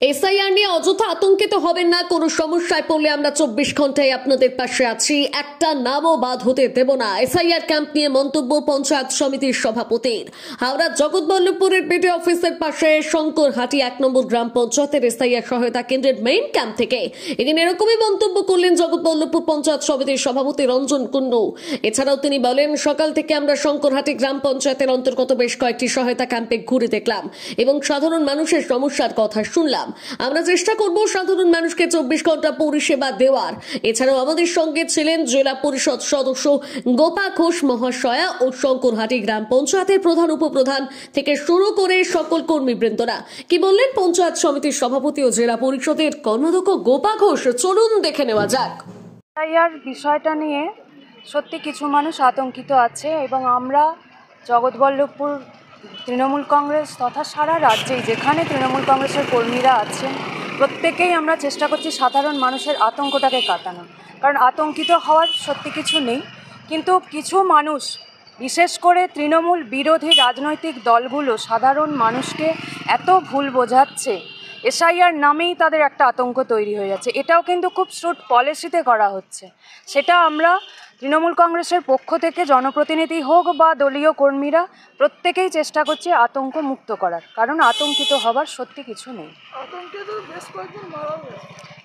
SIR নিয়ে অযথা আতঙ্কিত হবেন না। কোনো সমস্যায় পড়লে আমরা 24 ঘন্টায় আপনাদের পাশে আছি, একটা নামও বাদ হতে দেব না। এসআইআর ক্যাম্প নিয়ে মন্তব্য পঞ্চায়েত সমিতির সভাপতির। হাওড়া জগৎবল্লভপুরের বিডিও অফিসের পাশে শঙ্করহাটি 1 নম্বর গ্রাম পঞ্চায়েতের এসআইআর সহায়তা কেন্দ্রের মেইন ক্যাম্প থেকে এদিন এরকমই মন্তব্য করলেন জগৎবল্লভপুর পঞ্চায়েত সমিতির সভাপতি রঞ্জন কুন্ডু। এছাড়াও তিনি বলেন, সকাল থেকে আমরা শঙ্করহাটি গ্রাম পঞ্চায়েতের অন্তর্গত বেশ কয়েকটি সহায়তা ক্যাম্পে ঘুরে দেখলাম এবং সাধারণ মানুষের সমস্যার কথা শুনলাম। আমরা চেষ্টা করব সাধারণ মানুষকে 24 ঘন্টা পরিষেবা দেওয়ার। এছাড়াও আমাদের সঙ্গে ছিলেন জেলা পরিষদ সদস্য গোপা ঘোষ মহাশয়া ও শঙ্করহাটি গ্রাম পঞ্চায়েতের প্রধান উপপ্রধান থেকে শুরু করে সকল কর্মীবৃন্দরা। কি বললেন পঞ্চায়েত সমিতির সভাপতি ও জেলা পরিষদের কর্মাধ্যক্ষ গোপা ঘোষ, চলুন দেখে নেওয়া যাক। এসআইআর বিষয়টা নিয়ে সত্যি কিছু মানুষ আতঙ্কিত আছে এবং আমরা জগৎবল্লভপুর তৃণমূল কংগ্রেস তথা সারা রাজ্যেই যেখানে তৃণমূল কংগ্রেসের কর্মীরা আছেন প্রত্যেকেই আমরা চেষ্টা করছি সাধারণ মানুষের আতঙ্কটাকে কাটানো। কারণ আতঙ্কিত হওয়ার সত্যি কিছু নেই, কিন্তু কিছু মানুষ বিশেষ করে তৃণমূল বিরোধী রাজনৈতিক দলগুলো সাধারণ মানুষকে এত ভুল বোঝাচ্ছে, এসআইআর নামেই তাদের একটা আতঙ্ক তৈরি হয়ে যাচ্ছে। এটাও কিন্তু খুব স্ট্রুট পলিসিতে করা হচ্ছে। সেটা আমরা তৃণমূল কংগ্রেসের পক্ষ থেকে জনপ্রতিনিধি হোক বা দলীয় কর্মীরা প্রত্যেকেই চেষ্টা করছে আতঙ্ক মুক্ত করার, কারণ আতঙ্কিত হবার সত্যি কিছু নেই।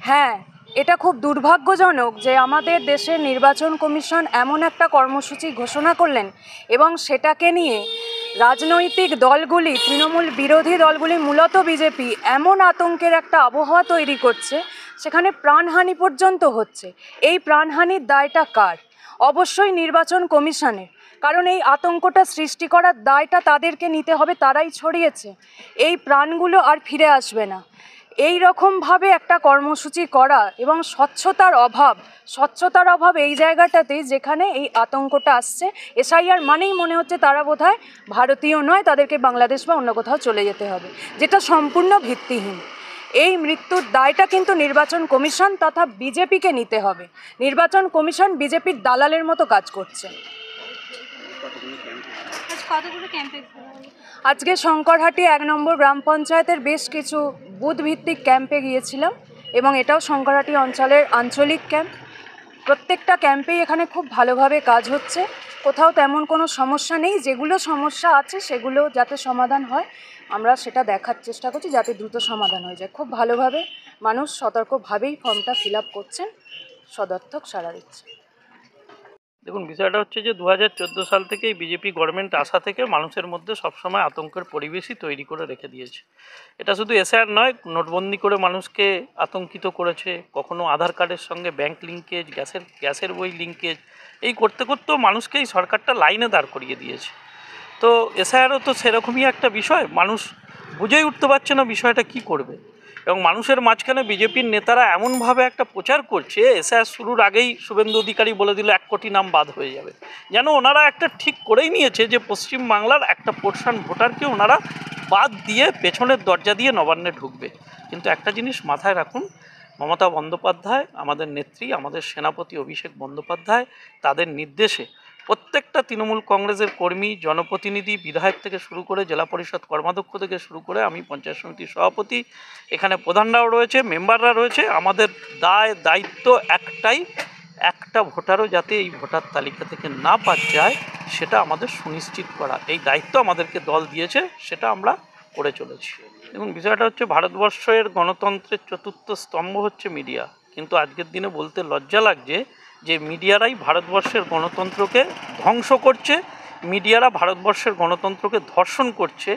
হ্যাঁ, এটা খুব দুর্ভাগ্যজনক যে আমাদের দেশের নির্বাচন কমিশন এমন একটা কর্মসূচি ঘোষণা করলেন এবং সেটাকে নিয়ে রাজনৈতিক দলগুলি, তৃণমূল বিরোধী দলগুলি, মূলত বিজেপি, এমন আতঙ্কের একটা আবহাওয়া তৈরি করছে সেখানে প্রাণহানি পর্যন্ত হচ্ছে। এই প্রাণহানির দায়টা কার? অবশ্যই নির্বাচন কমিশনের, কারণ এই আতঙ্কটা সৃষ্টি করার দায়টা তাদেরকে নিতে হবে, তারাই ছড়িয়েছে। এই প্রাণগুলো আর ফিরে আসবে না। এই রকমভাবে একটা কর্মসূচি করা এবং স্বচ্ছতার অভাব এই জায়গাটাতে যেখানে এই আতঙ্কটা আসছে। এসআইআর মানেই মনে হচ্ছে তারা বোধহয় ভারতীয় নয়, তাদেরকে বাংলাদেশ বা অন্য কোথাও চলে যেতে হবে, যেটা সম্পূর্ণ ভিত্তিহীন। এই মৃত্যুর দায়টা কিন্তু নির্বাচন কমিশন তথা বিজেপিকে নিতে হবে। নির্বাচন কমিশন বিজেপির দালালের মতো কাজ করছে। আজকে শঙ্করহাটি 1 নম্বর গ্রাম পঞ্চায়েতের বেশ কিছু বুথ ভিত্তিক ক্যাম্পে গিয়েছিলাম এবং এটাও শঙ্করহাটি অঞ্চলের আঞ্চলিক ক্যাম্প। প্রত্যেকটা ক্যাম্পেই এখানে খুব ভালোভাবে কাজ হচ্ছে, কোথাও তেমন কোনো সমস্যা নেই। যেগুলো সমস্যা আছে সেগুলো যাতে সমাধান হয় আমরা সেটা দেখার চেষ্টা করছি, যাতে দ্রুত সমাধান হয়ে যায়। খুব ভালোভাবে মানুষ সতর্কভাবেই ফর্মটা ফিল আপ করছেন, সদর্থক সাড়া দিচ্ছে। দেখুন, বিষয়টা হচ্ছে যে 2014 সাল থেকেই বিজেপি গভর্নমেন্ট আসা থেকে মানুষের মধ্যে সবসময় আতঙ্কের পরিবেশই তৈরি করে রেখে দিয়েছে। এটা শুধু এসআইআর নয়, নোটবন্দি করে মানুষকে আতঙ্কিত করেছে, কখনো আধার কার্ডের সঙ্গে ব্যাংক লিঙ্কেজ, গ্যাসের বই লিঙ্কেজ, এই করতে করতেও মানুষকে এই সরকারটা লাইনে দাঁড় করিয়ে দিয়েছে। তো এসআইআরও তো সেরকমই একটা বিষয়, মানুষ বুঝেই উঠতে পারছে না বিষয়টা কি করবে। এবং মানুষের মাঝখানে বিজেপির নেতারা এমনভাবে একটা প্রচার করছে, এসআইআর শুরুর আগেই শুভেন্দু অধিকারী বলে দিল 1 কোটি নাম বাদ হয়ে যাবে, যেন ওনারা একটা ঠিক করেই নিয়েছে যে পশ্চিমবাংলার একটা পোর্শন ভোটারকে ওনারা বাদ দিয়ে পেছনের দরজা দিয়ে নবান্নে ঢুকবে। কিন্তু একটা জিনিস মাথায় রাখুন, মমতা বন্দ্যোপাধ্যায় আমাদের নেত্রী, আমাদের সেনাপতি অভিষেক বন্দ্যোপাধ্যায়, তাদের নির্দেশে প্রত্যেকটা তৃণমূল কংগ্রেসের কর্মী, জনপ্রতিনিধি, বিধায়ক থেকে শুরু করে জেলা পরিষদ কর্মাধ্যক্ষ থেকে শুরু করে আমি পঞ্চায়েত সমিতির সভাপতি, এখানে প্রধানরাও রয়েছে, মেম্বাররা রয়েছে, আমাদের দায়িত্ব একটাই, একটা ভোটারও যাতে এই ভোটার তালিকা থেকে না বাদ যায় সেটা আমাদের সুনিশ্চিত করা। এই দায়িত্ব আমাদেরকে দল দিয়েছে, সেটা আমরা করে চলেছি। এবং বিষয়টা হচ্ছে ভারতবর্ষের গণতন্ত্রের চতুর্থ স্তম্ভ হচ্ছে মিডিয়া, কিন্তু আজকের দিনে বলতে লজ্জা লাগছে যে মিডিয়ারাই ভারতবর্ষের গণতন্ত্রকে ধ্বংস করছে, মিডিয়ারা ভারতবর্ষের গণতন্ত্রকে ধর্ষণ করছে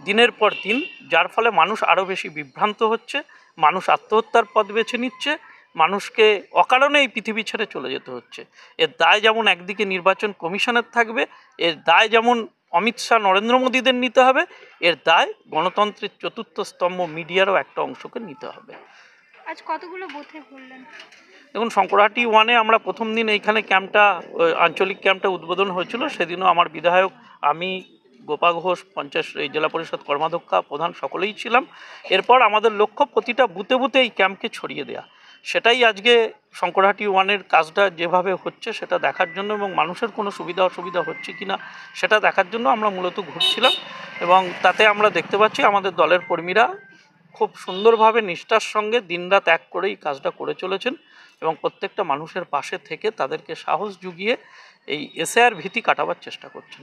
দিনের পর দিন, যার ফলে মানুষ আরও বেশি বিভ্রান্ত হচ্ছে, মানুষ আত্মহত্যার পথ বেছে নিচ্ছে, মানুষকে অকারণে এই পৃথিবী ছেড়ে চলে যেতে হচ্ছে। এর দায় যেমন একদিকে নির্বাচন কমিশনের থাকবে, এর দায় যেমন অমিত শাহ, নরেন্দ্র মোদীদের নিতে হবে, এর দায় গণতন্ত্রের চতুর্থ স্তম্ভ মিডিয়ারও একটা অংশকে নিতে হবে। আজ কতগুলো বুথে ঘুরলেন? দেখুন, শঙ্করহাটি 1-এ আমরা প্রথম দিন এইখানে ক্যাম্পটা, আঞ্চলিক ক্যাম্পটা উদ্বোধন হয়েছিল, সেদিনও আমার বিধায়ক, আমি, গোপা ঘোষ, জেলা পরিষদ কর্মাধ্যক্ষা, প্রধান সকলেই ছিলাম। এরপর আমাদের লক্ষ্য প্রতিটা বুথে বুথে এই ক্যাম্পকে ছড়িয়ে দেওয়া। সেটাই আজকে শঙ্করহাটি 1-এর কাজটা যেভাবে হচ্ছে সেটা দেখার জন্য এবং মানুষের কোনো সুবিধা অসুবিধা হচ্ছে কিনা সেটা দেখার জন্য আমরা মূলত ঘুরছিলাম। এবং তাতে আমরা দেখতে পাচ্ছি আমাদের দলের কর্মীরা খুব সুন্দরভাবে নিষ্ঠার সঙ্গে দিনরাত এক করেই কাজটা করে চলেছেন এবং প্রত্যেকটা মানুষের পাশে থেকে তাদেরকে সাহস জুগিয়ে এই এসআইআর ভীতি কাটাবার চেষ্টা করছেন।